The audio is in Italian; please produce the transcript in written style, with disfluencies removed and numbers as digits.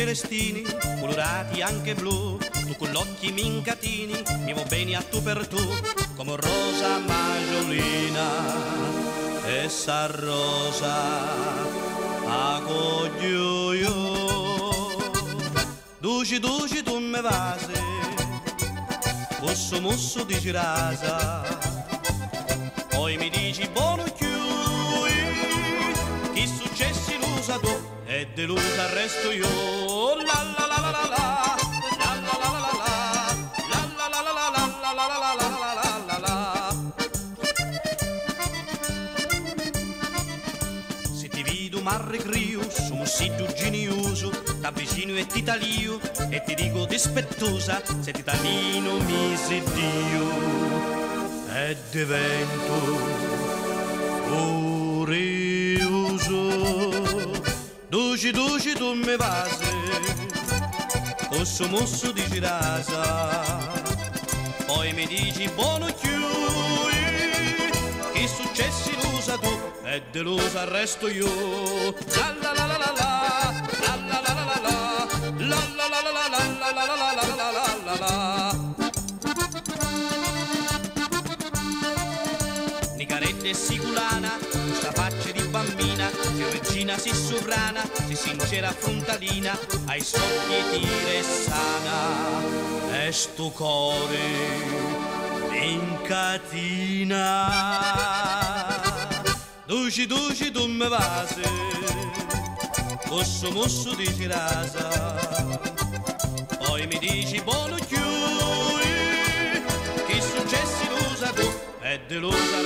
celestini, colorati anche blu, tu con gli occhi mincatini, mi va bene a tu per tu, come rosa maggiolina, e sa rosa a coglio. Duci, duci tu me vasi, musso, musso di girasa, poi mi dici buono chiui, chi successi l'usa tu, e delusa resto io. La la la la la la, la la la la la la, la la la la la la la la la la. Se ti vedo marre crio, sono sito genioso, t'avvicino e ti talio, e ti dico dispettosa, se ti talino mi sedio, e divento furioso. Duci, duci tu me vasi, cosso mosso di girasa, poi mi dici buono chiui, che successi l'usa tu, e delusa resto io. La la la la la la, la la la la la la, la la la la la la la la la la la. Nicaretta e siculana, questa faccia di bambina, che regina si sovrana, si sincera frontalina, ai sogni tira e sana, e sto cuore in catina. Duci, duci tu me vasi, mosso, mosso di girasa, poi mi dici buono chiui, che successi l'usa tu, e delusa